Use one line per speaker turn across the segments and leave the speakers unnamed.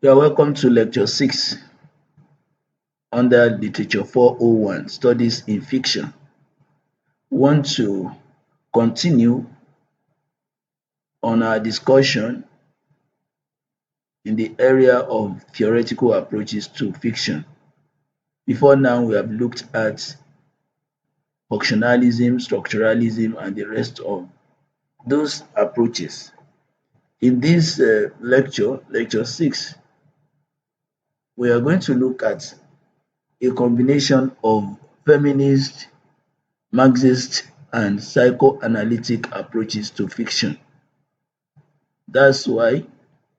You are welcome to Lecture 6 under Literature 401 Studies in Fiction. We want to continue on our discussion in the area of theoretical approaches to fiction. Before now, we have looked at functionalism, structuralism, and the rest of those approaches. In this lecture 6, we are going to look at a combination of feminist, Marxist, and psychoanalytic approaches to fiction. That's why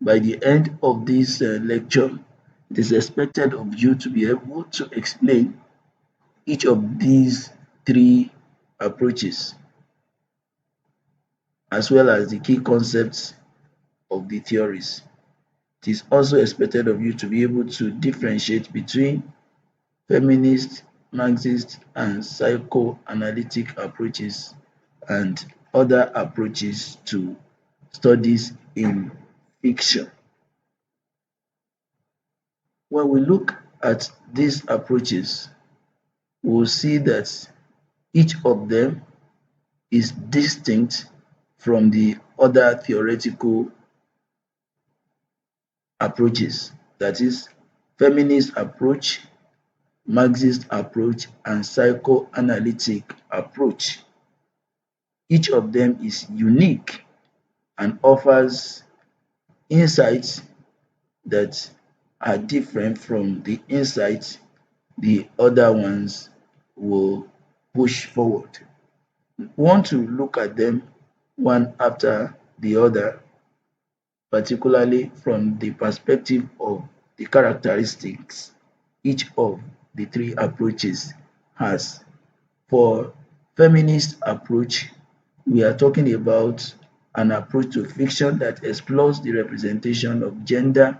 by the end of this lecture, it is expected of you to be able to explain each of these three approaches, as well as the key concepts of the theories. It is also expected of you to be able to differentiate between feminist, Marxist, and psychoanalytic approaches and other approaches to studies in fiction. When we look at these approaches, we will see that each of them is distinct from the other theoretical approaches, that is, feminist approach, Marxist approach, and psychoanalytic approach. Each of them is unique and offers insights that are different from the insights the other ones will push forward. We want to look at them one after the other, particularly from the perspective of the characteristics each of the three approaches has. For feminist approach, we are talking about an approach to fiction that explores the representation of gender,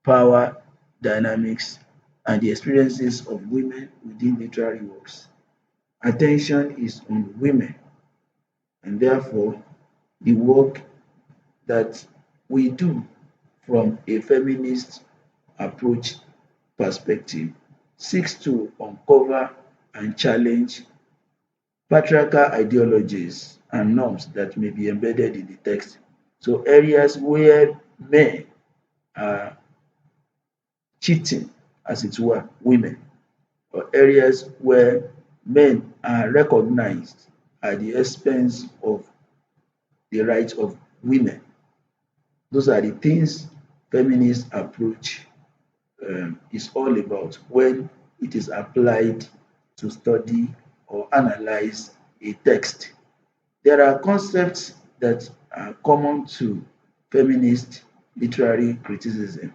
power dynamics, and the experiences of women within literary works. Attention is on women, and therefore the work that we do from a feminist approach perspective seeks to uncover and challenge patriarchal ideologies and norms that may be embedded in the text. So areas where men are cheating, as it were, women, or areas where men are recognized at the expense of the rights of women. Those are the things feminist approach is all about when it is applied to study or analyze a text. There are concepts that are common to feminist literary criticism.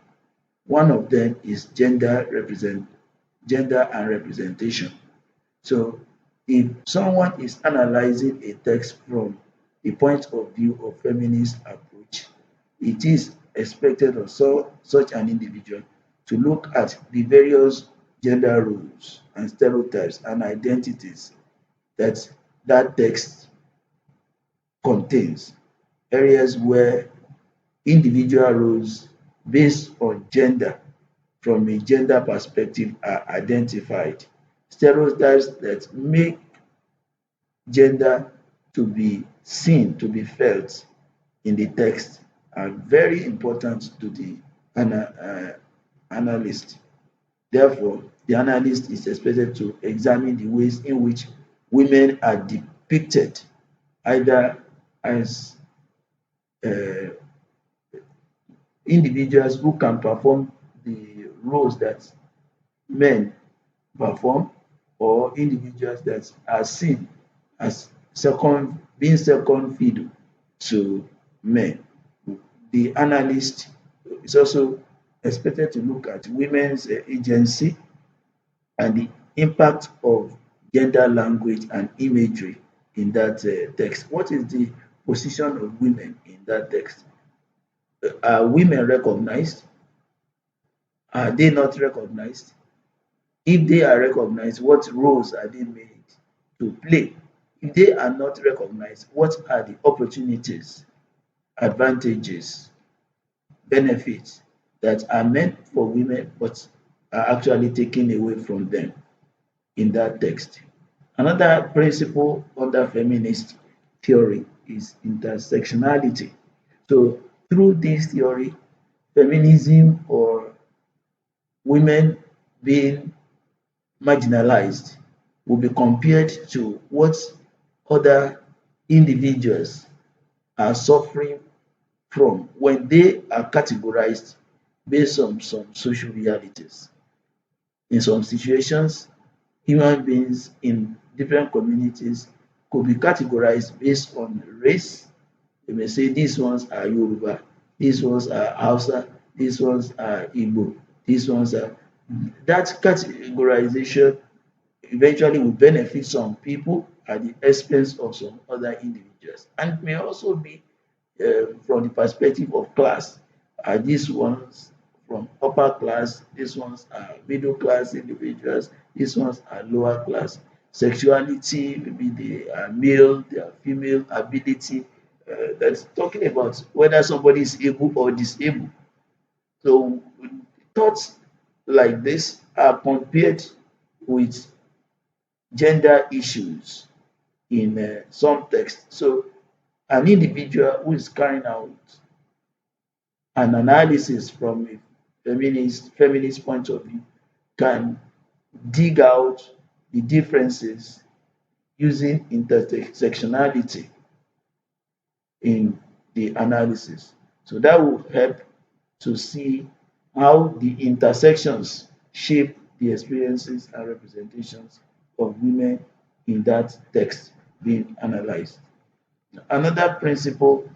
One of them is gender and representation. So if someone is analyzing a text from the point of view of feminist approach, it is expected of such an individual to look at the various gender roles and stereotypes and identities that that text contains, areas where individual roles based on gender from a gender perspective are identified, stereotypes that make gender to be seen, to be felt in the text are very important to the analyst. Therefore, the analyst is expected to examine the ways in which women are depicted either as uh, individuals who can perform the roles that men perform, or individuals that are seen as second fiddle to men. The analyst is also expected to look at women's agency and the impact of gender language and imagery in that text. What is the position of women in that text? Are women recognized? Are they not recognized? If they are recognized, what roles are they made to play? If they are not recognized, what are the opportunities, advantages, benefits that are meant for women but are actually taken away from them in that text. Another principle under feminist theory is intersectionality. So, through this theory, feminism or women being marginalized will be compared to what other individuals are suffering from when they are categorized based on some social realities. In some situations, human beings in different communities could be categorized based on race. They may say these ones are Yoruba, these ones are Hausa, these ones are Igbo, these ones are. That categorization eventually will benefit some people at the expense of some other individuals, and may also be from the perspective of class. Are these ones from upper class? These ones are middle class individuals. These ones are lower class. Sexuality, maybe they are male, they are female, ability. That's talking about whether somebody is able or disabled. So thoughts like this are compared with gender issues in some texts. So an individual who is carrying out an analysis from a feminist point of view can dig out the differences using intersectionality in the analysis. So that will help to see how the intersections shape the experiences and representations of women in that text being analyzed. Another principle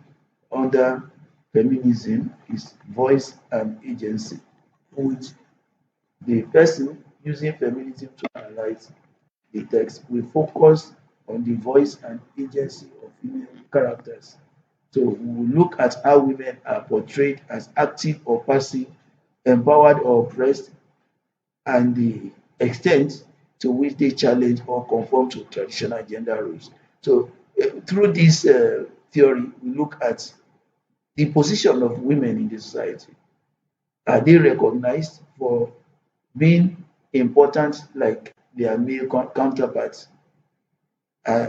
under feminism is voice and agency, which the person using feminism to analyze the text will focus on the voice and agency of female characters. So we will look at how women are portrayed as active or passive, empowered or oppressed, and the extent to which they challenge or conform to traditional gender roles. So through this theory, we look at the position of women in the society. Are they recognized for being important like their male counterparts? Uh,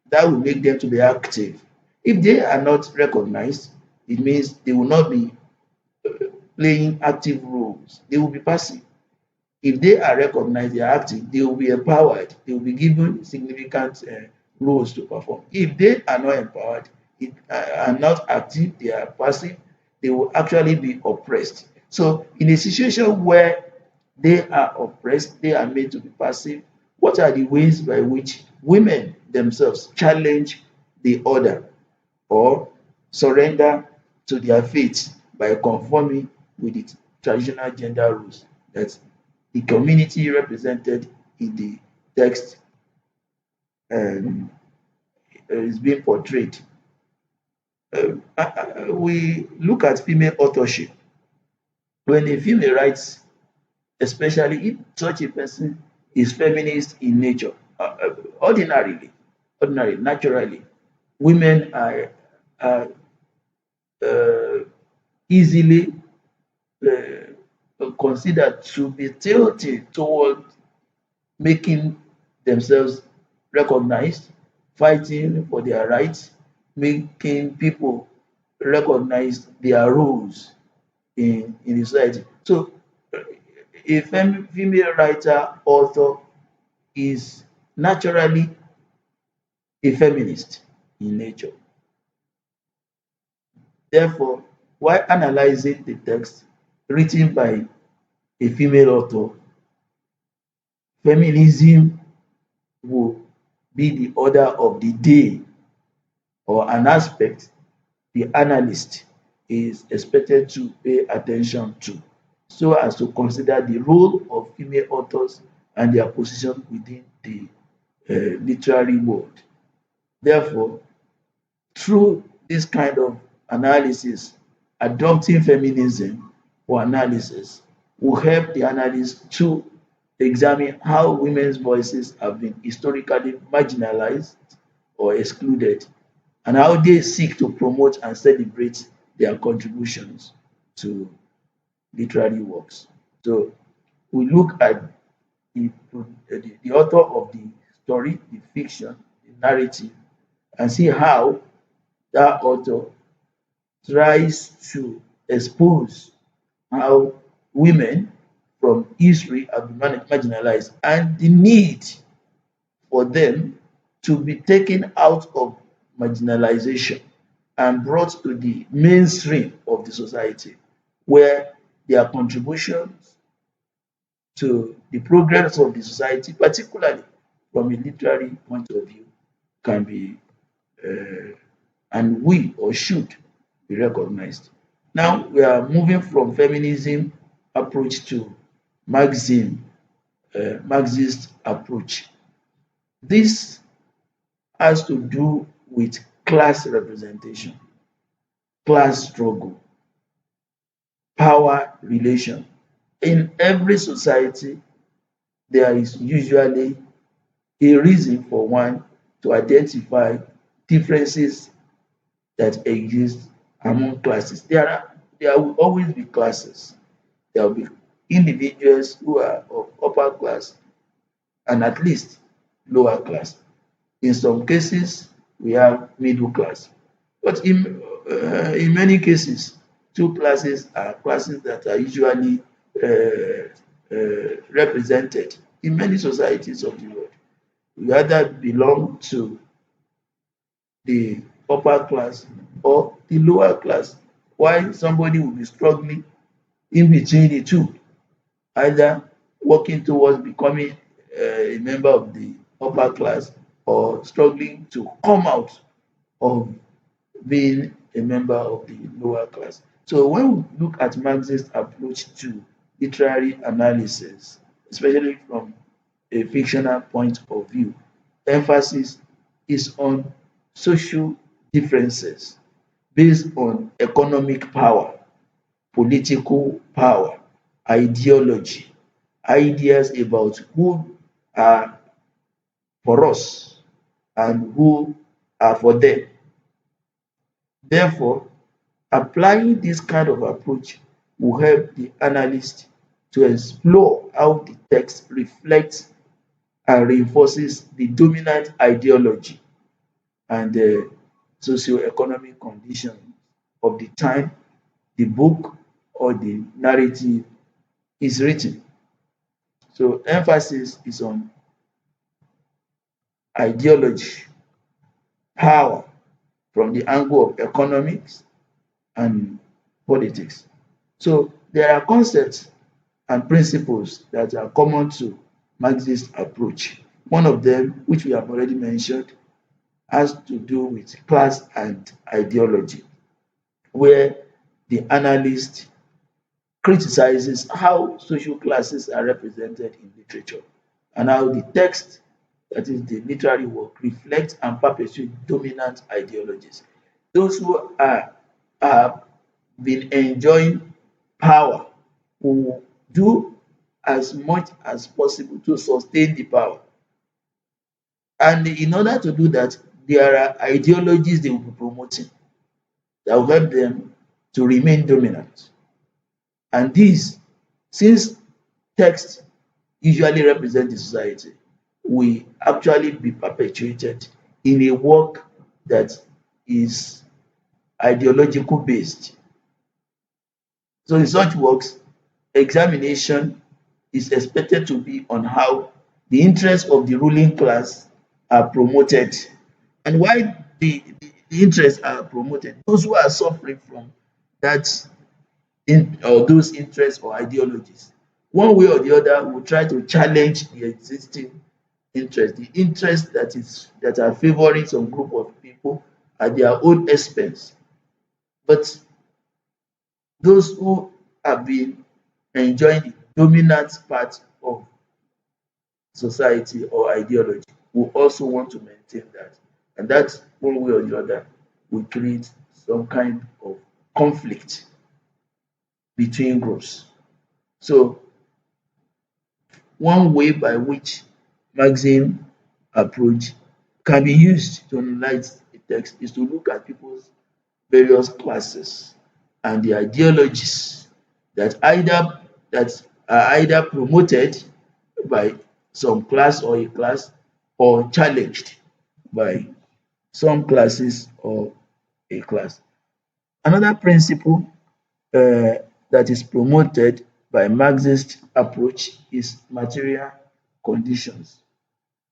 that will make them to be active. If they are not recognized, it means they will not be playing active roles. They will be passive. If they are recognized, they are active, they will be empowered, they will be given significant roles to perform. If they are not empowered, are not active, they are passive, they will actually be oppressed. So, in a situation where they are oppressed, they are made to be passive, what are the ways by which women themselves challenge the order or surrender to their fate by conforming with the traditional gender roles that the community represented in the text um, is being portrayed. We look at female authorship. When a female writes, especially if such a person is feminist in nature, naturally, women are easily considered to be tilted toward making themselves recognized, fighting for their rights, making people recognize their roles in the society. So a female writer, author is naturally a feminist in nature. Therefore, while analyzing the text written by a female author, feminism will be the order of the day or an aspect the analyst is expected to pay attention to so as to consider the role of female authors and their position within the literary world. Therefore, through this kind of analysis, adopting feminism for analysis will help the analyst to examine how women's voices have been historically marginalized or excluded and how they seek to promote and celebrate their contributions to literary works. So we look at the author of the story, the fiction, the narrative, and see how that author tries to expose how women from history have been marginalized and the need for them to be taken out of marginalization and brought to the mainstream of the society where their contributions to the progress of the society, particularly from a literary point of view, can be and we or should be recognized. Now we are moving from feminism approach to Marxism, Marxist approach. This has to do with class representation, class struggle, power relation. In every society, there is usually a reason for one to identify differences that exist among classes. There will always be classes. There will be individuals who are of upper class and at least lower class. In some cases, we have middle class. But in many cases, two classes are classes that are usually represented in many societies of the world. You either belong to the upper class or the lower class, while somebody will be struggling in between the two, either working towards becoming a member of the upper class or struggling to come out of being a member of the lower class. So when we look at Marxist approach to literary analysis, especially from a fictional point of view, emphasis is on social differences based on economic power, political power, ideology, ideas about who are for us and who are for them. Therefore, applying this kind of approach will help the analyst to explore how the text reflects and reinforces the dominant ideology and the socio-economic conditions of the time the book or the narrative is written. So emphasis is on ideology, power from the angle of economics and politics. So there are concepts and principles that are common to Marxist approach. One of them, which we have already mentioned, has to do with class and ideology, where the analyst criticizes how social classes are represented in literature and how the text, that is the literary work, reflects and perpetuates dominant ideologies. Those who have been enjoying power will do as much as possible to sustain the power. And in order to do that, there are ideologies they will be promoting that will help them to remain dominant. And these, since text usually represent the society, will actually be perpetuated in a work that is ideological based. So in such works, examination is expected to be on how the interests of the ruling class are promoted and why the interests are promoted. Those who are suffering from that or those interests or ideologies, one way or the other, will try to challenge the existing interest, the interest that are favoring some group of people at their own expense. But those who have been enjoying the dominant part of society or ideology will also want to maintain that. And that one way or the other will create some kind of conflict between groups. So one way by which Marxism approach can be used to analyze a text is to look at people's various classes and the ideologies that are either promoted by some class or a class, or challenged by some classes or a class. Another principle that is promoted by Marxist approach is material conditions,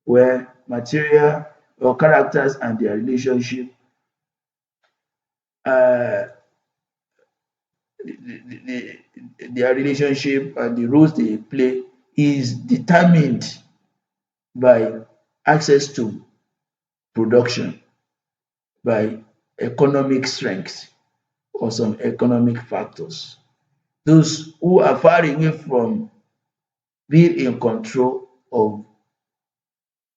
where material or characters and their relationship, uh, their relationship and the roles they play is determined by access to production, by economic strength or some economic factors. Those who are far away from being in control of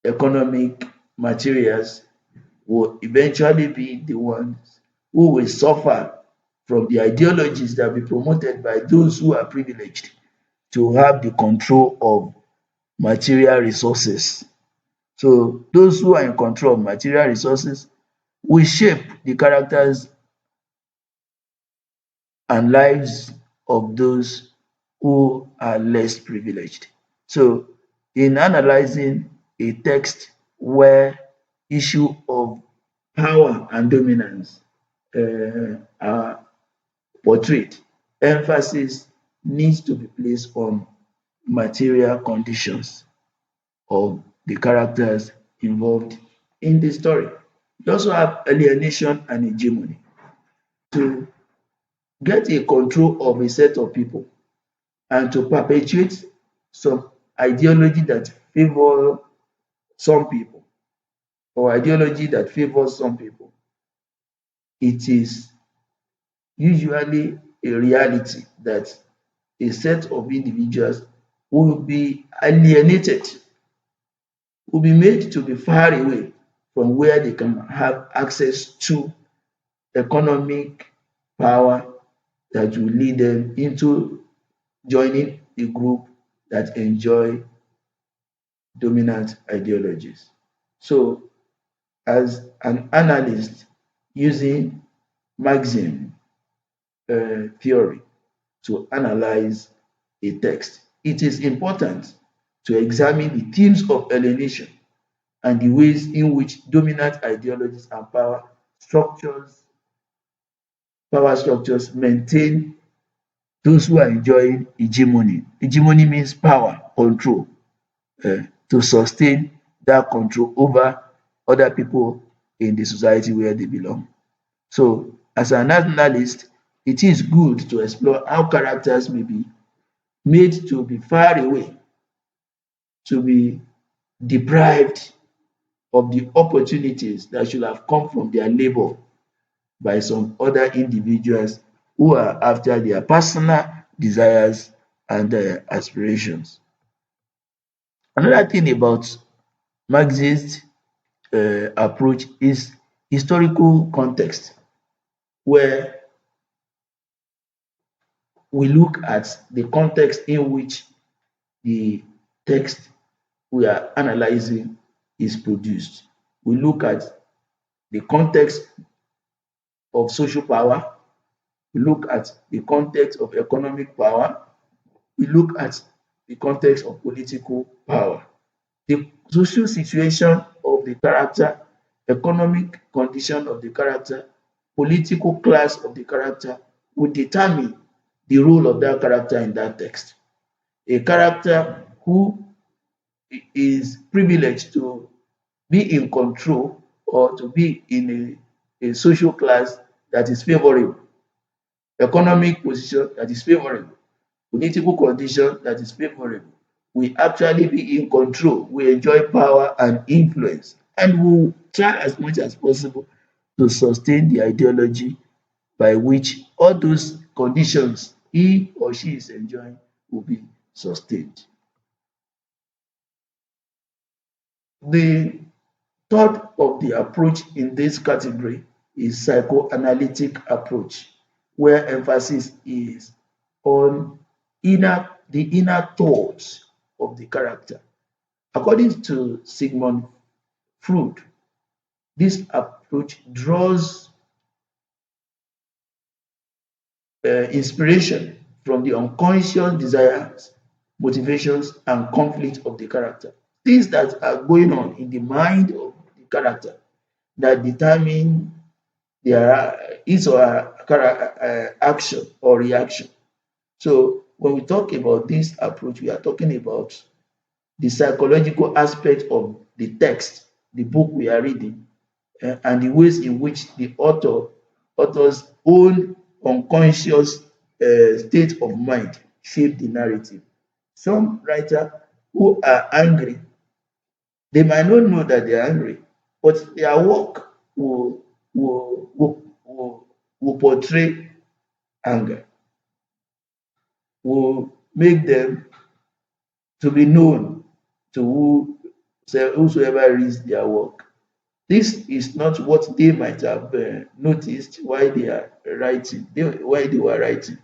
economic materials will eventually be the ones who will suffer from the ideologies that will be promoted by those who are privileged to have the control of material resources. So those who are in control of material resources will shape the characters and lives of those who are less privileged. So in analyzing a text where issue of power and dominance are portrayed, emphasis needs to be placed on material conditions of the characters involved in the story. You also have alienation and hegemony. To get a control of a set of people and to perpetuate some ideology that favor some people, or ideology that favors some people, it is usually a reality that a set of individuals will be alienated, will be made to be far away from where they can have access to economic power that will lead them into joining a group that enjoy dominant ideologies. So, as an analyst using Marxism theory to analyze a text, it is important to examine the themes of alienation and the ways in which dominant ideologies and power structures maintain those who are enjoying hegemony. Hegemony means power, control, to sustain that control over other people in the society where they belong. So, as an analyst, it is good to explore how characters may be made to be far away, to be deprived of the opportunities that should have come from their labor by some other individuals who are after their personal desires and aspirations. Another thing about Marxist approach is historical context, where we look at the context in which the text we are analyzing is produced. We look at the context of social power, we look at the context of economic power, we look at the context of political power. The social situation of the character, economic condition of the character, political class of the character will determine the role of that character in that text. A character who is privileged to be in control or to be in a social class that is favorable, economic position that is favorable, political condition that is favorable, we actually be in control, we enjoy power and influence, and we will try as much as possible to sustain the ideology by which all those conditions he or she is enjoying will be sustained. The third of the approach in this category is psychoanalytic approach, where emphasis is on the inner thoughts of the character. According to Sigmund Freud, this approach draws inspiration from the unconscious desires, motivations, and conflict of the character. Things that are going on in the mind of the character that determine their his or her action or reaction. So when we talk about this approach, we are talking about the psychological aspect of the text, the book we are reading, and the ways in which the author's own unconscious state of mind shape the narrative. Some writer who are angry, they might not know that they are angry, but their work will portray anger, will make them to be known to whosoever reads their work. This is not what they might have noticed while they are writing, while they were writing.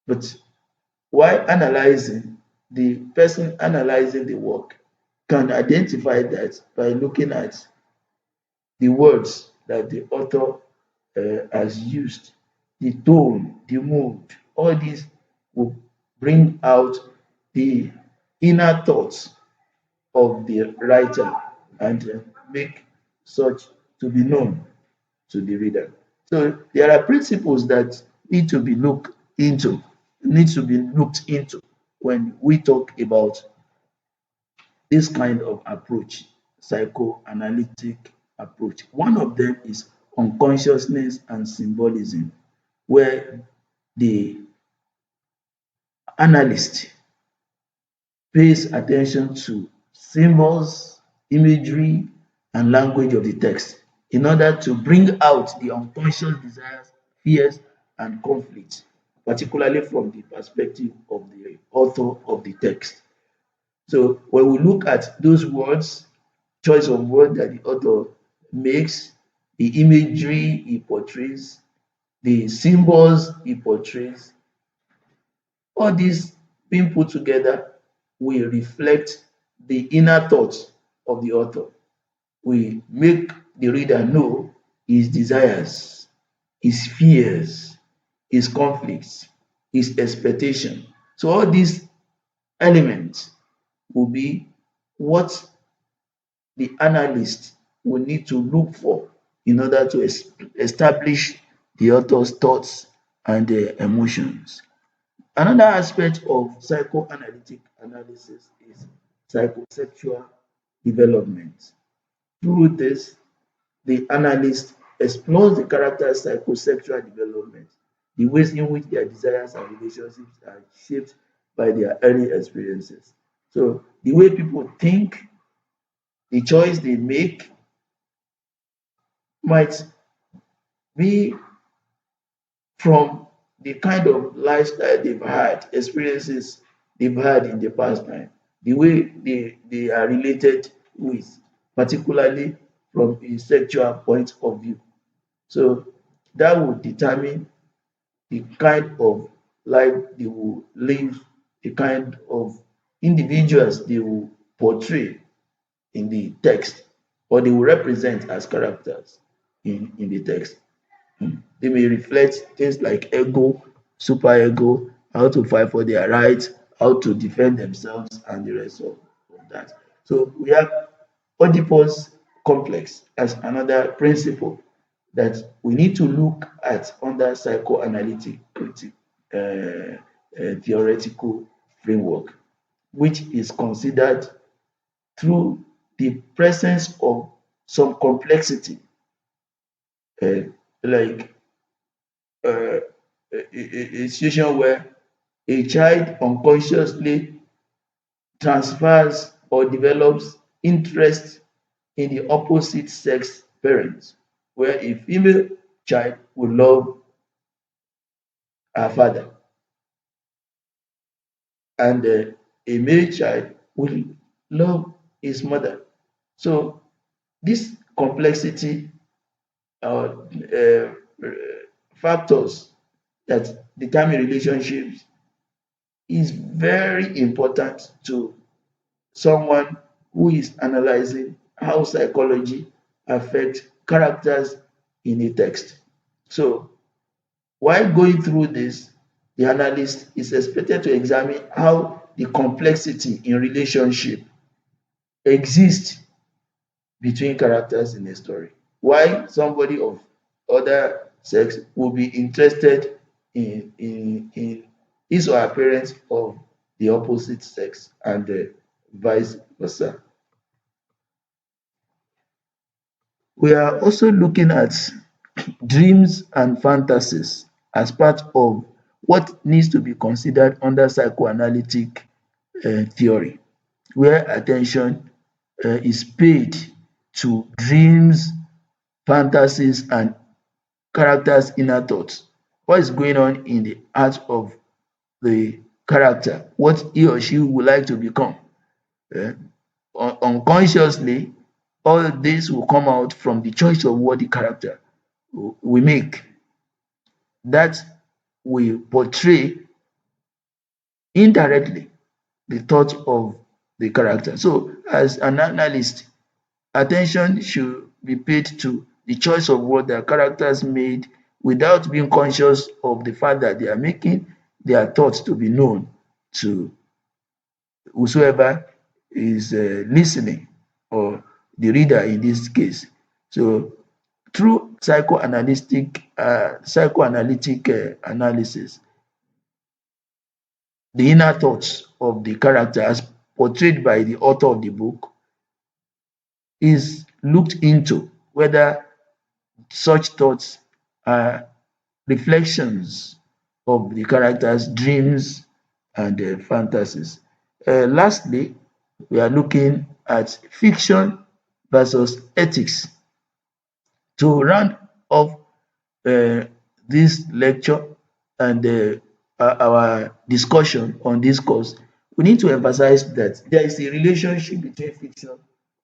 But while analyzing, the person analyzing the work can identify that by looking at the words that the author has used, the tone, the mood. All these will bring out the inner thoughts of the writer and make such to be known to the reader. So there are principles that need to be looked into when we talk about this kind of approach, psychoanalytic approach. One of them is unconsciousness and symbolism, where the analyst pays attention to symbols, imagery, and language of the text in order to bring out the unconscious desires, fears, and conflicts, particularly from the perspective of the author of the text. So when we look at those words, choice of word that the author makes, the imagery he portrays, the symbols he portrays, all these being put together will reflect the inner thoughts of the author. We make the reader know his desires, his fears, his conflicts, his expectation. So all these elements will be what the analyst will need to look for in order to establish the author's thoughts and their emotions. Another aspect of psychoanalytic analysis is psychosexual development. Through this, the analyst explores the character's psychosexual development, the ways in which their desires and relationships are shaped by their early experiences. So, the way people think, the choice they make might be from the kind of lifestyle they've had, experiences they've had in the past time, the way they are related with, particularly from a sexual point of view. So that will determine the kind of life they will live, the kind of individuals they will portray in the text or they will represent as characters in the text. They may reflect things like ego, superego, how to fight for their rights, how to defend themselves, and the rest of that. So we have Oedipus complex as another principle that we need to look at under psychoanalytic theoretical framework, which is considered through the presence of some complexity, uh, like a situation where a child unconsciously transfers or develops interest in the opposite sex parent, where a female child will love her father and a male child will love his mother. So this complexity or factors that determine relationships is very important to someone who is analyzing how psychology affects characters in a text. So while going through this, The analyst is expected to examine how the complexity in relationship exists between characters in a story. Why somebody of other sex will be interested in his or her parents of the opposite sex and vice versa. We are also looking at dreams and fantasies as part of what needs to be considered under psychoanalytic theory, where attention is paid to dreams, fantasies, and characters' inner thoughts. What is going on in the heart of the character, what he or she would like to become. Eh, Unconsciously, all this will come out from the choice of what the character we make. That will portray indirectly the thought of the character. So, as an analyst, attention should be paid to the choice of what their characters made without being conscious of the fact that they are making their thoughts to be known to whosoever is listening or the reader in this case. So through psychoanalytic analysis, the inner thoughts of the character as portrayed by the author of the book is looked into whether such thoughts are reflections of the character's dreams and fantasies. Lastly, we are looking at fiction versus ethics. To round off this lecture and our discussion on this course, we need to emphasize that there is a relationship between fiction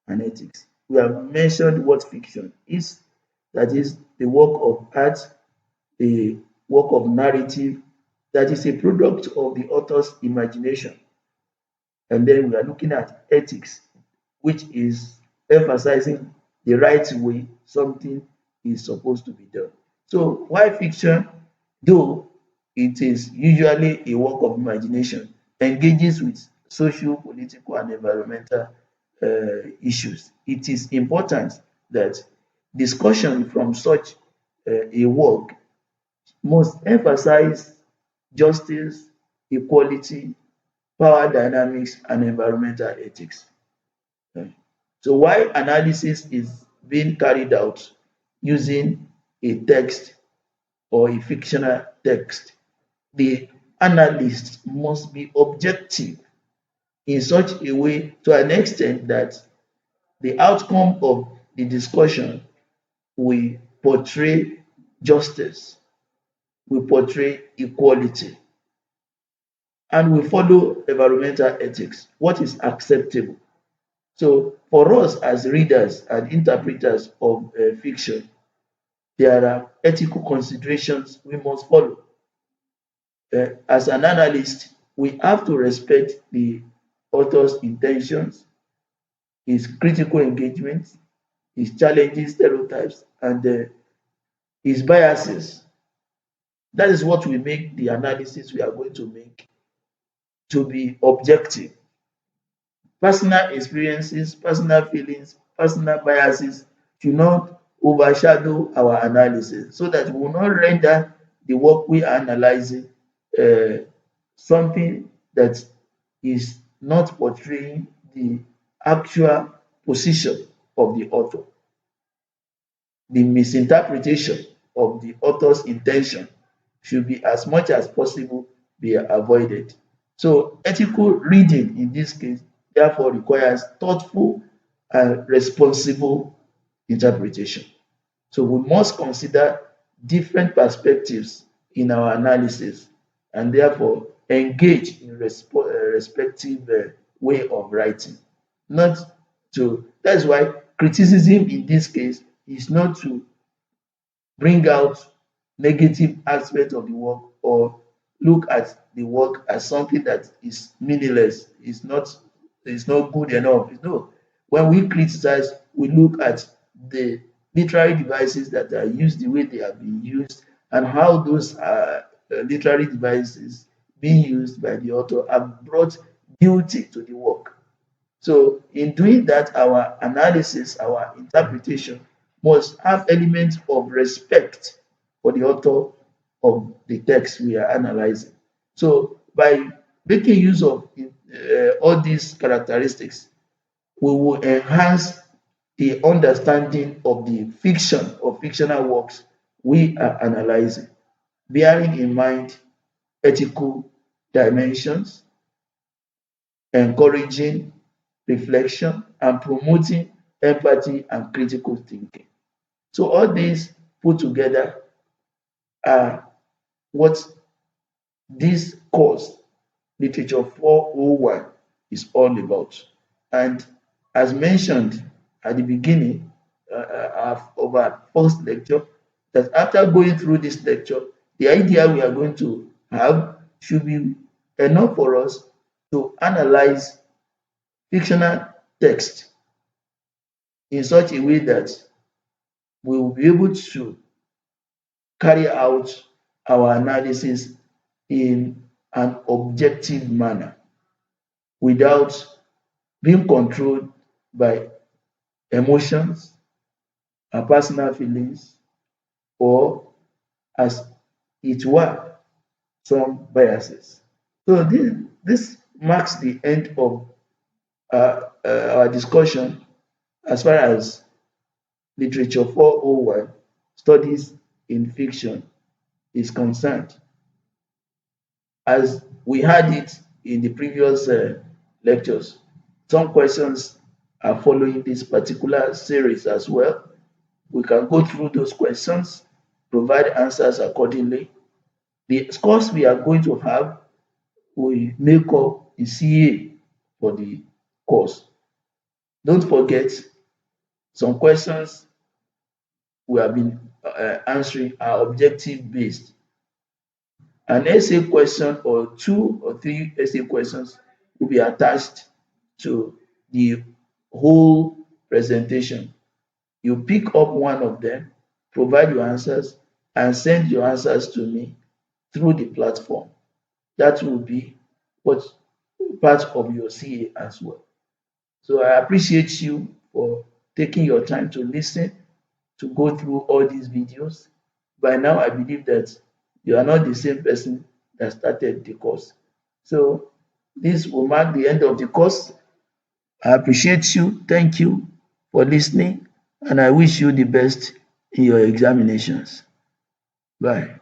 and ethics. We have mentioned what fiction is, that is the work of art, the work of narrative, that is a product of the author's imagination. And then we are looking at ethics, which is emphasizing the right way something is supposed to be done. So while fiction, though it is usually a work of imagination, engages with social, political, and environmental issues, it is important that discussion from such a work must emphasize justice, equality, power dynamics, and environmental ethics. um So while analysis is being carried out using a text or a fictional text, the analyst must be objective in such a way to an extent that the outcome of the discussion will portray justice, will portray equality, and will follow environmental ethics. What is acceptable? So for us as readers and interpreters of fiction, there are ethical considerations we must follow. As an analyst, we have to respect the author's intentions, his critical engagement, his challenging stereotypes, and his biases. That is what will make the analysis we are going to make to be objective. Personal experiences, personal feelings, personal biases should not overshadow our analysis so that we will not render the work we are analyzing something that is not portraying the actual position of the author. The misinterpretation of the author's intention should be as much as possible be avoided. So ethical reading in this case therefore requires thoughtful and responsible interpretation. So we must consider different perspectives in our analysis and therefore engage in respective way of writing. Not to That's why criticism in this case is not to bring out negative aspect of the work or look at the work as something that is meaningless, is not good enough. No. When we criticize, we look at the literary devices that are used, the way they have been used, and how those literary devices being used by the author have brought beauty to the work. So in doing that, our analysis, our interpretation must have elements of respect for the author of the text we are analyzing. So by making use of all these characteristics, we will enhance the understanding of the fiction or fictional works we are analyzing, bearing in mind ethical dimensions, encouraging reflection, and promoting empathy and critical thinking. So all these put together are what this course, Literature 401, is all about. And as mentioned at the beginning of our first lecture, that after going through this lecture, the idea we are going to have should be enough for us to analyze fictional text in such a way that we will be able to carry out our analysis in an objective manner without being controlled by emotions, our personal feelings, or as it were, some biases. So this marks the end of our discussion as far as Literature 401, Studies in Fiction, is concerned. As we had it in the previous lectures, some questions are following this particular series as well. We can go through those questions, provide answers accordingly. The scores we are going to have will make up the CA for the course. Don't forget, some questions we have been answering are objective based. An essay question or two or three essay questions will be attached to the whole presentation. You pick up one of them, provide your answers, and send your answers to me through the platform. That will be what part of your CA as well. So I appreciate you for taking your time to listen, to go through all these videos. By now, I believe that you are not the same person that started the course. So this will mark the end of the course. I appreciate you. Thank you for listening, and I wish you the best in your examinations. Bye.